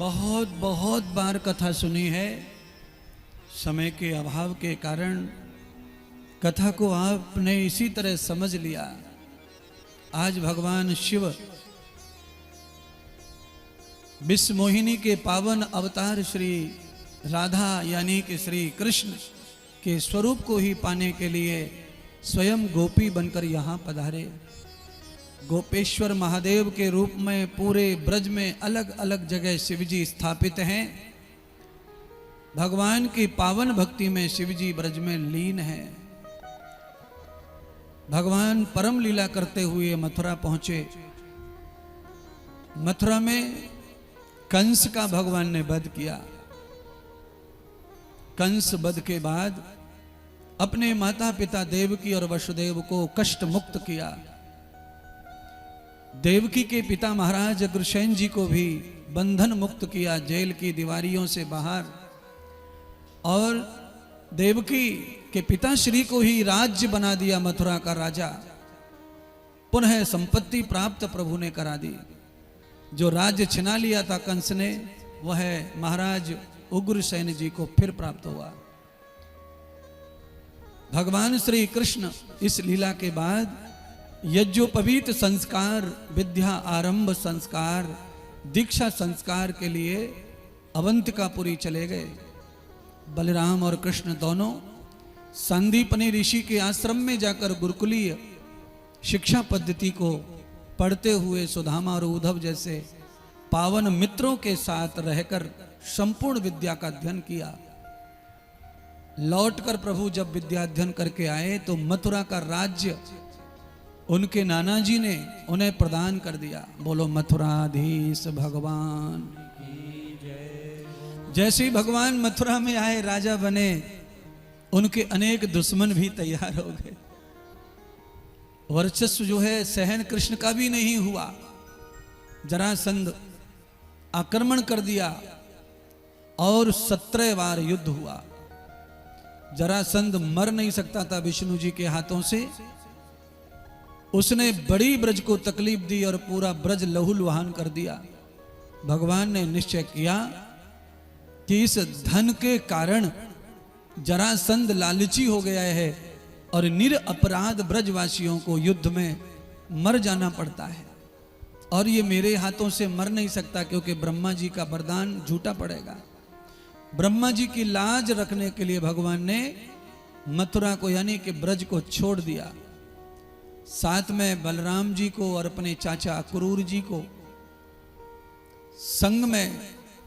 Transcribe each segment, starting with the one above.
बहुत बहुत बार कथा सुनी है। समय के अभाव के कारण कथा को आपने इसी तरह समझ लिया। आज भगवान शिव विश्व मोहिनी के पावन अवतार श्री राधा यानी कि श्री कृष्ण के स्वरूप को ही पाने के लिए स्वयं गोपी बनकर यहाँ पधारे। गोपेश्वर महादेव के रूप में पूरे ब्रज में अलग अलग जगह शिवजी स्थापित हैं। भगवान की पावन भक्ति में शिवजी ब्रज में लीन है। भगवान परम लीला करते हुए मथुरा पहुंचे। मथुरा में कंस का भगवान ने वध किया। कंस वध के बाद अपने माता पिता देवकी और वसुदेव को कष्ट मुक्त किया। देवकी के पिता महाराज अग्रसेन जी को भी बंधन मुक्त किया, जेल की दीवारियों से बाहर। और देवकी के पिता श्री को ही राज्य बना दिया, मथुरा का राजा। पुनः संपत्ति प्राप्त प्रभु ने करा दी। जो राज्य छिना लिया था कंस ने, वह महाराज उग्रसेन जी को फिर प्राप्त हुआ। भगवान श्री कृष्ण इस लीला के बाद यज्ञोपवीत संस्कार, विद्या आरंभ संस्कार, दीक्षा संस्कार के लिए अवंतिकापुरी चले गए। बलराम और कृष्ण दोनों संदीपनी ऋषि के आश्रम में जाकर गुरुकुलीय शिक्षा पद्धति को पढ़ते हुए सुदामा और उद्धव जैसे पावन मित्रों के साथ रहकर संपूर्ण विद्या का अध्ययन किया। लौटकर प्रभु जब विद्या अध्ययन करके आए तो मथुरा का राज्य उनके नाना जी ने उन्हें प्रदान कर दिया। बोलो मथुराधीश भगवान की जय। जैसे ही भगवान मथुरा में आए, राजा बने, उनके अनेक दुश्मन भी तैयार हो गए। वर्चस्व जो है सहन कृष्ण का भी नहीं हुआ। जरासंध आक्रमण कर दिया और 17 बार युद्ध हुआ। जरासंध मर नहीं सकता था विष्णु जी के हाथों से। उसने बड़ी ब्रज को तकलीफ दी और पूरा ब्रज लहूलुहान कर दिया। भगवान ने निश्चय किया कि इस धन के कारण जरासंध लालची हो गया है और निरपराध ब्रजवासियों को युद्ध में मर जाना पड़ता है, और ये मेरे हाथों से मर नहीं सकता क्योंकि ब्रह्मा जी का वरदान झूठा पड़ेगा। ब्रह्मा जी की लाज रखने के लिए भगवान ने मथुरा को यानी कि ब्रज को छोड़ दिया। साथ में बलराम जी को और अपने चाचा अक्रूर जी को, संग में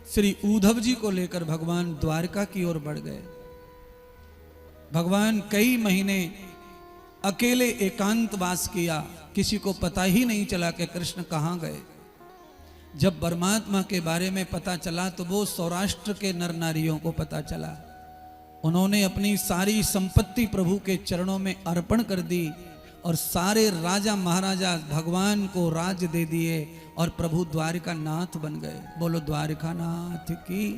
श्री उद्धव जी को लेकर भगवान द्वारका की ओर बढ़ गए। भगवान कई महीने अकेले एकांतवास किया। किसी को पता ही नहीं चला कि कृष्ण कहाँ गए। जब परमात्मा के बारे में पता चला तो वो सौराष्ट्र के नर नारियों को पता चला। उन्होंने अपनी सारी संपत्ति प्रभु के चरणों में अर्पण कर दी और सारे राजा महाराजा भगवान को राज्य दे दिए और प्रभु द्वारिका नाथ बन गए। बोलो द्वारिका नाथ की।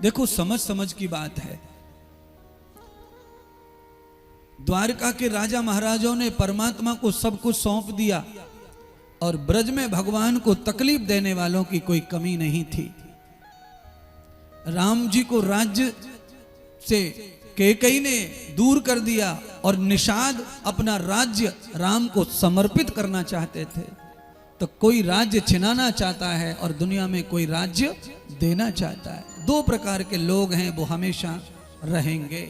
देखो समझ समझ की बात है। द्वारका के राजा महाराजों ने परमात्मा को सब कुछ सौंप दिया और ब्रज में भगवान को तकलीफ देने वालों की कोई कमी नहीं थी। राम जी को राज्य से कैकेयी ने दूर कर दिया और निषाद अपना राज्य राम को समर्पित करना चाहते थे। तो कोई राज्य छिनाना चाहता है और दुनिया में कोई राज्य देना चाहता है। दो प्रकार के लोग हैं, वो हमेशा रहेंगे।